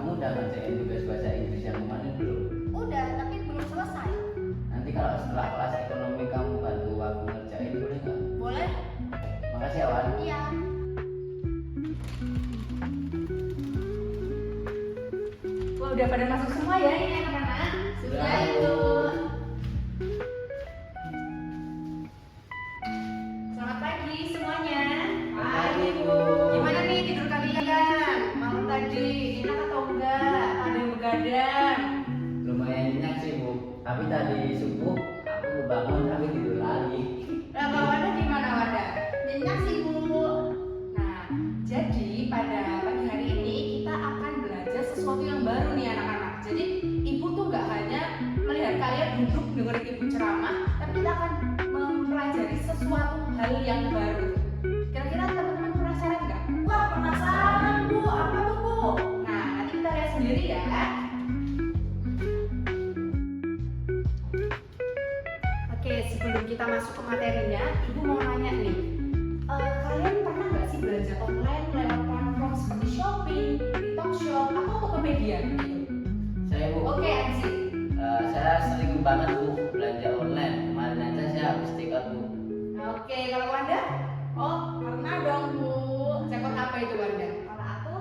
kamu udah ngerjain tugas bahasa Inggris yang kemarin belum? Udah, tapi belum selesai. Nanti kalau setelah kelas ekonomi kamu bantu aku ngerjain boleh nggak? Boleh? Makasih ya Wan. Iya. Wah, udah pada masuk semua ya ini anak-anak? Sudah itu. Selamat pagi semuanya. Pagi, Bu. Gimana nih tidur kalian? Malam tadi enak atau enggak? Ada yang begadang? Lumayan nyenyak sih Bu, tapi tadi subuh aku bangun tapi tidur lagi. Lah Kak Wanda gimana Wanda? Nyenyak sih, Bu. Nah, jadi pada pagi hari ini kita akan belajar sesuatu yang baru nih anak-anak. Jadi ibu tuh nggak hanya melihat kalian duduk dengerin ibu ceramah, tapi kita akan mempelajari sesuatu hal yang baru. Kira-kira teman-teman penasaran nggak? Wah, penasaran, Bu. Apa tuh, Bu? Nah, nanti kita lihat sendiri ya. Oke, sebelum kita masuk ke materinya, ibu mau nanya nih. Kalian pernah nggak sih belanja online lewat platform seperti Shopee, TikTok Shop, atau Tokopedia gitu? Saya Bu, Oke, Ansi. saya sering banget Bu belanja online. Kemarin aja saya habis tiket Bu. Oke, kalau Wanda? Oh, pernah dong, Bu. Cekot apa itu Wanda? Kalau aku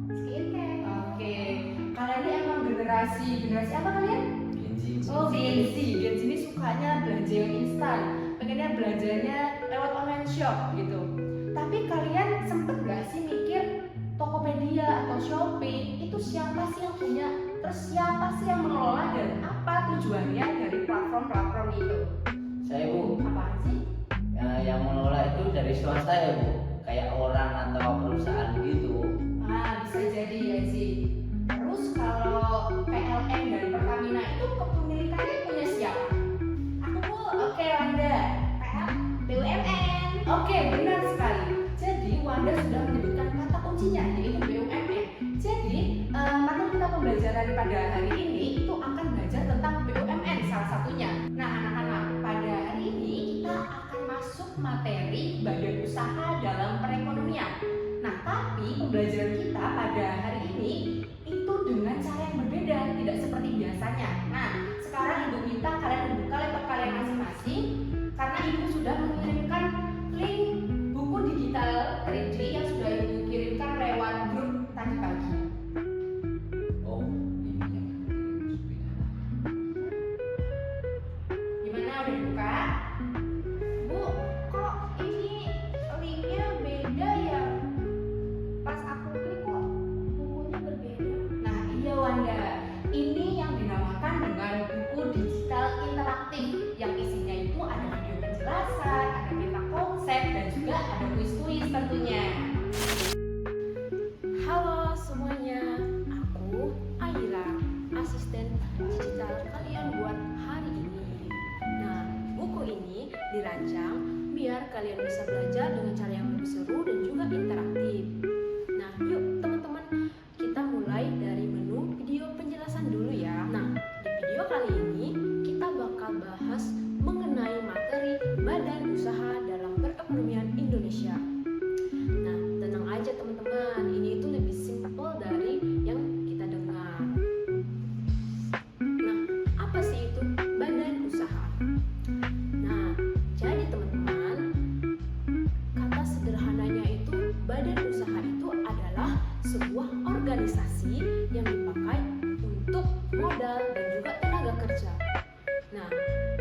skincare. Oke, kalian ini emang generasi apa kalian? Genji Bu. Oh, Gen Z. Gen Z ini sukanya belanja yang instan. Pengennya belanjanya lewat online shop gitu. Tapi kalian sempet gak sih mikir Tokopedia atau Shopee itu siapa sih yang punya? Terus siapa sih yang mengelola dan apa tujuannya dari platform-platform itu? Saya Bu, Apaan sih? yang mengelola itu dari swasta ya Bu, kayak orang atau perusahaan gitu. Ah, bisa jadi ya sih. Terus kalau PLN dan Pertamina itu kepemilikannya punya siapa? Aku, Bu. Oke, Wanda. PL BUMN. Oke, benar sekali. Jadi Wanda sudah menyebutkan kata kuncinya yaitu BUMN. Jadi materi kita pembelajaran pada hari ini itu akan belajar tentang BUMN salah satunya. Nah, anak-anak, pada hari ini kita akan masuk materi badan usaha dalam perekonomian. Nah, tapi pembelajaran kita pada hari ini itu dengan cara yang berbeda, tidak seperti biasanya. Nah, sekarang ibu minta kalian membuka laptop kalian masing-masing karena ibu sudah mengirimkan link buku digital 3D yang sudah ibu kirimkan lewat grup tadi pagi. Oh, ini yang Gimana, udah dibuka? Bu, kok ini linknya beda ya? Pas aku klik kok bukunya berbeda. Nah, iya Wanda, ini yang dinamakan dengan buku digital interaktif yang isinya itu ada video penjelasan, ada peta konsep, dan juga ada kuis-kuis tentunya. Halo semuanya, aku Aira, asisten digital kalian buat hari ini. Nah, buku ini dirancang biar kalian bisa belajar dengan cara yang lebih seru dan juga interaktif. Nah, yuk teman-teman, kita mulai dari menu video penjelasan dulu ya. Nah, di video kali ini kita bakal bahas mengenai materi badan usaha dalam perekonomian Indonesia. Nah, tenang aja teman-teman, ini itu lebih simpel dari yang kita dengar. Nah, apa sih itu badan usaha? Nah, jadi teman-teman, kata sederhananya itu badan usaha itu adalah sebuah organisasi yang dipakai untuk modal dan juga tenaga kerja. Nah,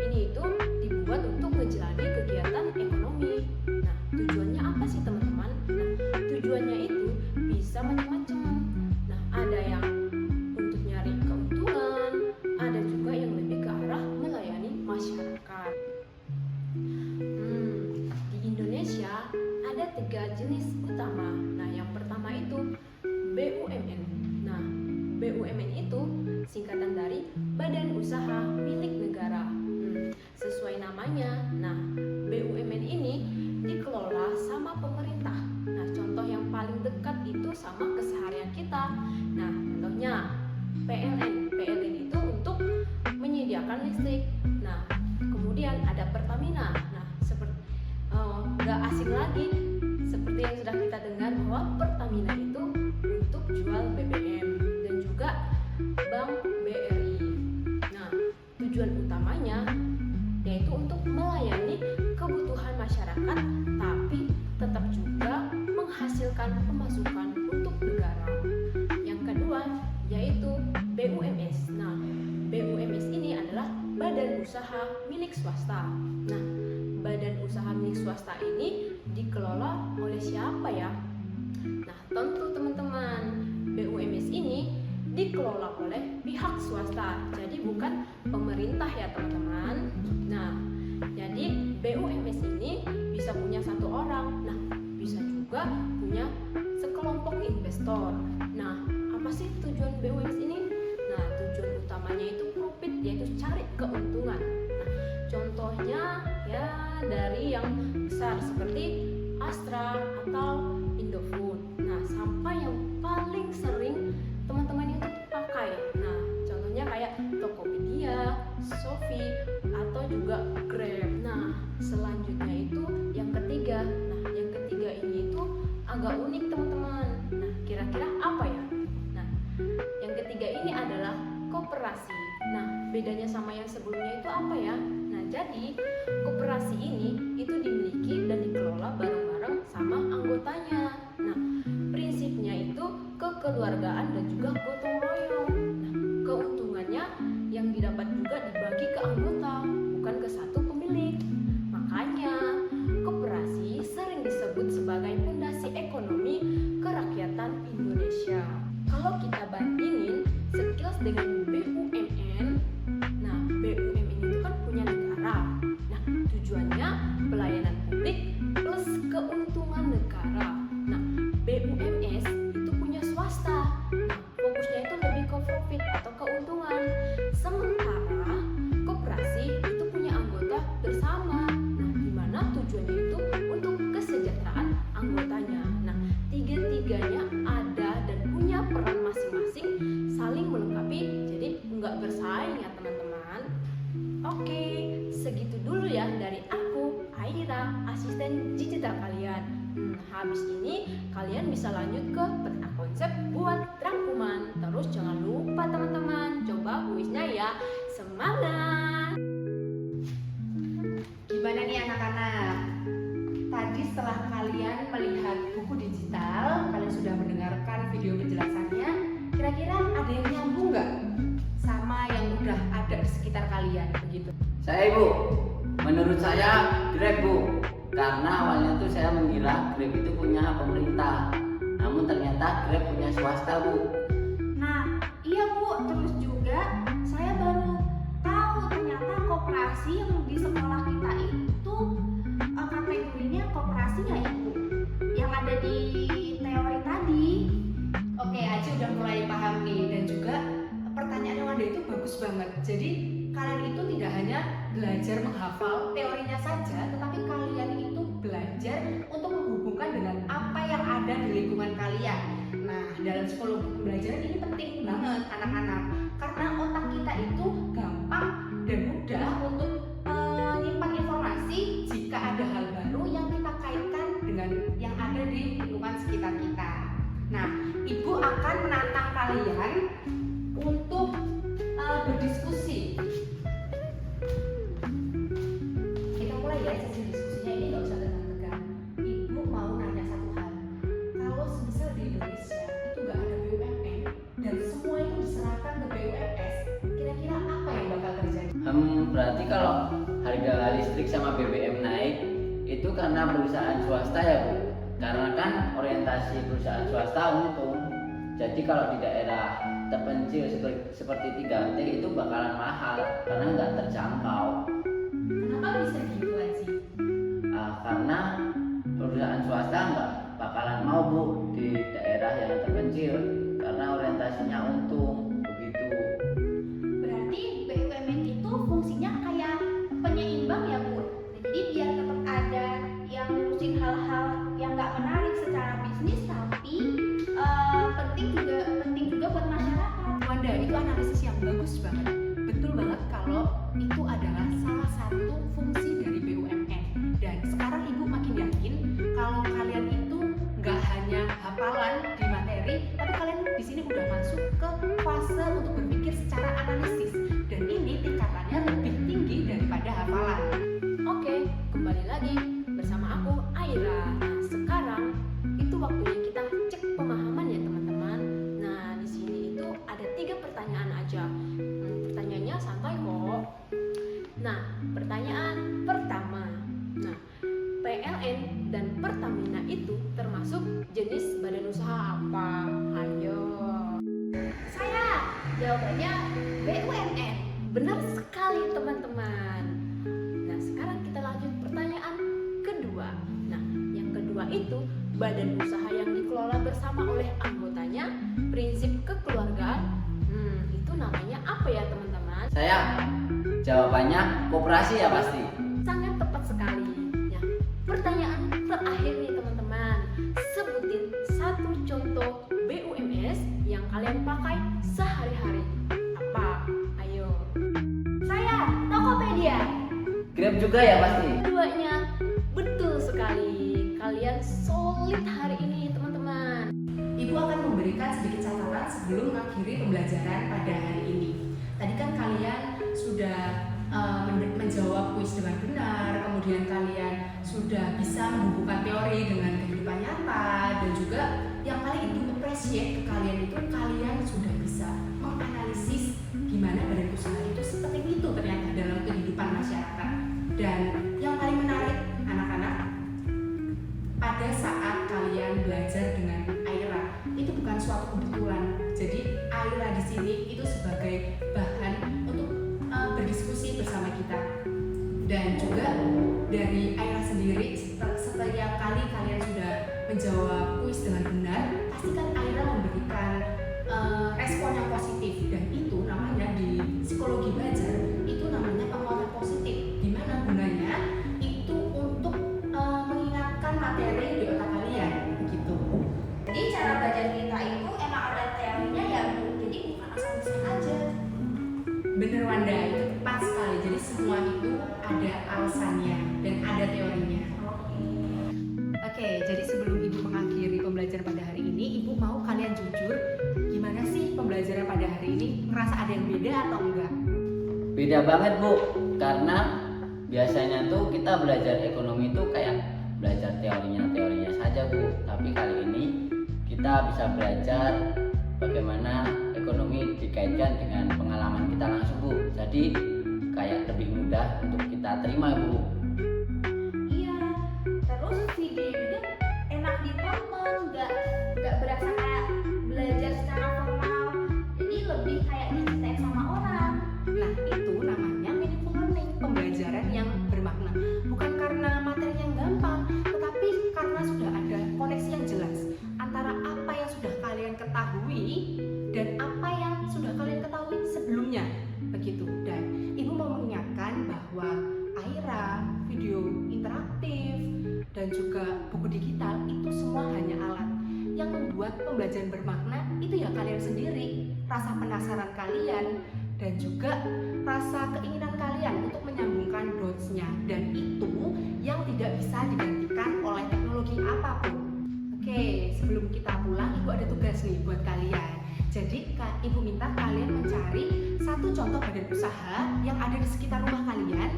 ini itu dibuat untuk menjalani kegiatan ekonomi. Nah, tujuannya apa sih teman-teman? Nah, tujuannya itu bisa macam-macam. Nah, ada yang untuk nyari keuntungan, ada juga yang lebih ke arah melayani masyarakat. Di Indonesia ada 3 jenis utama. Nah, yang pertama itu BUMN. Nah, BUMN itu singkatan dari Badan Usaha Milik Negara. Sesuai namanya. Nah, BUMN ini dikelola sama pemerintah. Nah, contoh yang paling dekat itu sama keseharian kita. Nah, contohnya PLN. PLN itu untuk menyediakan listrik. Nah, kemudian ada Pertamina. Nah, seperti nggak asing lagi seperti yang sudah kita dengar bahwa Pertamina itu untuk jual BBM dan juga juga Bank BRI. Nah, tujuan utamanya yaitu untuk melayani kebutuhan masyarakat tapi tetap juga menghasilkan pemasukan untuk negara. Yang kedua yaitu BUMS. Nah, BUMS ini adalah badan usaha milik swasta. Nah, badan usaha milik swasta ini dikelola oleh siapa ya? Nah, tentu teman-teman, BUMS ini dikelola oleh pihak swasta. Jadi bukan pemerintah ya teman-teman. Nah, jadi BUMS ini bisa punya satu orang. Nah, bisa juga punya sekelompok investor. Nah, apa sih tujuan BUMS ini? Nah, tujuan utamanya itu profit, yaitu cari keuntungan. Nah, contohnya ya dari yang besar seperti Astra atau Indofood. Nah, sampai yang paling sering teman-teman itu pakai. Nah, contohnya kayak Tokopedia, Shopee, atau juga Grab. Nah, selanjutnya itu yang ketiga. Nah, yang ketiga ini itu agak unik teman-teman. Nah, kira-kira apa ya? Nah, yang ketiga ini adalah koperasi. Nah, bedanya sama yang sebelumnya itu apa ya? Nah, jadi koperasi ini itu dimiliki dan dikelola bareng-bareng sama anggotanya. Nah, prinsipnya itu kekeluargaan dan juga gotong royong. Nah, keuntungannya yang didapat juga dibagi ke anggota, bukan ke satu pemilik. Makanya, koperasi sering disebut sebagai fondasi ekonomi kerakyatan Indonesia. Kalau kita bandingin sekilas dengan BUMN, nah BUMN itu kan punya negara. Nah, tujuannya pelayanan publik plus keuntungan negara. Nah, BUMS itu punya swasta. Nah, fokusnya itu lebih ke profit atau keuntungan. Sementara koperasi itu punya anggota bersama. Nah, di mana tujuannya itu untuk kesejahteraan anggotanya. Nah, tiga-tiganya ada dan punya peran masing-masing, saling melengkapi, jadi nggak bersaing ya teman-teman. Oke, segitu dulu ya dari aku, Aira, asisten digital kalian. Habis ini kalian bisa lanjut ke peta konsep buat rangkuman. Terus jangan lupa teman-teman, coba kuisnya ya. Semangat! Gimana nih anak-anak? Tadi setelah kalian melihat buku digital, kalian sudah mendengarkan video penjelasannya, kira-kira ada yang nyambung nggak sama yang udah ada di sekitar kalian begitu? Saya Ibu, menurut saya Grab Bu, karena awalnya tuh saya mengira Grab itu punya pemerintah, namun ternyata Grab punya swasta Bu. Nah, iya Bu, terus juga saya baru tahu ternyata koperasi yang di sekolah kita itu kategorinya koperasi ya Ibu, yang ada di teori tadi. Oke, Aji udah mulai paham nih, dan juga pertanyaannya Wanda itu bagus banget. Jadi kalian itu tidak hanya belajar menghafal teorinya saja, tetapi kalian itu belajar untuk menghubungkan dengan apa yang ada di lingkungan kalian. Nah, dalam sekolah pembelajaran ini penting banget anak-anak, karena otak kita itu gampang dan mudah untuk menyimpan informasi jika ada hal baru yang kita kaitkan dengan yang ada di lingkungan sekitar kita. Nah, Ibu akan menantang kalian untuk berdiskusi. Kita mulai ya sesi diskusinya, ini nggak usah tegang-tegang. Ibu mau nanya satu hal. Kalau semisal di Indonesia itu nggak ada BUMN dan semua itu diserahkan ke BUMS, kira-kira apa yang bakal terjadi? Berarti kalau harga listrik sama BBM naik itu karena perusahaan swasta ya Bu. Karena kan orientasi perusahaan swasta untung. Jadi kalau di daerah terpencil seperti 3T itu bakalan mahal karena nggak terjangkau. Kenapa bisa gitu Aji? Karena perusahaan swasta nggak bakalan mau Bu di daerah yang terpencil karena orientasinya untung begitu. Berarti BUMN itu fungsinya kayak penyeimbang ya Bu. Jadi biar tetap ada yang ngurusin hal-hal yang nggak menarik secara bisnis, tapi penting juga buat masyarakat. Wanda, itu analisis yang bagus banget. Betul banget kalau itu adalah salah satu fungsi dari BUMN. Dan sekarang Ibu makin yakin kalau kalian itu nggak hanya hafalan di materi, tapi kalian di sini udah masuk ke fase lagi bersama aku Aira. Nah, sekarang itu waktunya kita cek pemahaman ya teman-teman. Nah, di sini itu ada 3 pertanyaan aja. Pertanyaannya santai kok. Nah, pertanyaan pertama. Nah, PLN dan Pertamina itu termasuk jenis badan usaha apa? Ayo. Saya jawabannya BUMN. Benar sekali teman-teman. Nah, sekarang kita lanjut pertanyaan kedua. Nah, yang kedua itu badan usaha yang dikelola bersama oleh anggotanya, prinsip kekeluargaan. Itu namanya apa ya teman-teman? Saya jawabannya koperasi ya pasti. Sangat tepat sekali. Ya, pertanyaan terakhir nih teman-teman. Sebutin satu contoh BUMS yang kalian pakai sehari-hari. Apa? Ayo. Saya Tokopedia. Grab juga ya pasti. Keduanya betul sekali. Kalian solid hari ini teman-teman. Ibu akan memberikan sedikit catatan sebelum mengakhiri pembelajaran pada hari ini. Tadi kan kalian sudah menjawab kuis dengan benar, kemudian kalian sudah bisa menghubungkan teori dengan kehidupan nyata, dan juga yang paling ibu appreciate ke kalian itu kalian sudah bisa menganalisis gimana badan usaha itu seperti itu ternyata dalam kehidupan masyarakat. Dan yang paling menarik anak-anak, pada saat kalian belajar dengan Aira itu bukan suatu kebetulan. Jadi Aira di sini itu sebagai bahan untuk berdiskusi bersama kita. Dan juga dari Aira sendiri, setiap kali kalian sudah menjawab kuis dengan benar, pastikan Aira memberikan respon yang positif. Dan itu namanya di psikologi belajar, itu namanya penguatan positif. Dimana gunanya itu untuk mengingatkan materi di otak kalian, begitu. Jadi cara belajar kita itu emang ada teorinya ya Bu. Jadi bukan asal-asalan aja. Bener Wanda, itu tepat sekali. Jadi semua itu ada alasannya dan ada teorinya. Oke, jadi sebelum Ibu mengakhiri pembelajaran pada hari ini, Ibu mau kalian jujur, gimana sih pembelajaran pada hari ini? Ngerasa ada yang beda atau enggak? Beda banget Bu, karena biasanya tuh kita belajar ekonomi tuh kayak belajar teorinya saja Bu. Tapi kali ini kita bisa belajar bagaimana ekonomi dikaitkan dengan pengalaman kita langsung Bu. Jadi kayak lebih mudah untuk kita terima Bu. Iya. Terus video juga enak ditonton, nggak berasa kayak belajar secara formal. Jadi lebih kayak diceritain sama orang. Nah, itu namanya meaningful learning, pembelajaran yang bermakna. Bukan karena materi yang gampang, tetapi karena sudah ada koneksi yang jelas antara apa yang sudah kalian ketahui dan apa yang sudah kalian ketahui sebelumnya, begitu. Dan Ibu mau mengingatkan bahwa Aira, video interaktif, dan juga buku digital itu semua hanya alat. Yang membuat pembelajaran bermakna itu ya kalian sendiri, rasa penasaran kalian, dan juga rasa keinginan kalian untuk menyambungkan dots-nya. Dan itu yang tidak bisa digantikan oleh teknologi apapun. Oke, sebelum kita pulang, Ibu ada tugas nih buat kalian. Jadi Ibu minta kalian mencari satu contoh badan usaha yang ada di sekitar rumah kalian.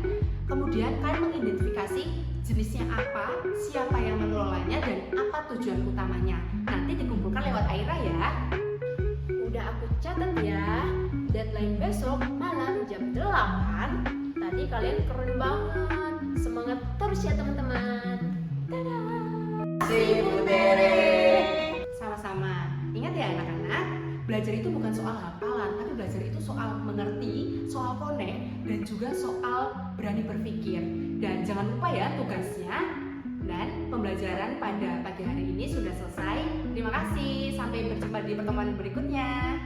Kemudian kalian mengidentifikasi jenisnya apa, siapa yang mengelolanya, dan apa tujuan utamanya. Nanti dikumpulkan lewat Aira ya. Udah aku catat ya. Deadline besok malam jam 8. Tadi kalian keren banget. Semangat terus ya teman-teman. Dadah. Si Butere. Sama-sama. Ingat ya anak-anak, belajar itu bukan soal hafalan, tapi belajar itu soal mengerti, soal connect, dan juga soal berani berpikir. Dan jangan lupa ya tugasnya. Dan pembelajaran pada pagi hari ini sudah selesai. Terima kasih. Sampai berjumpa di pertemuan berikutnya.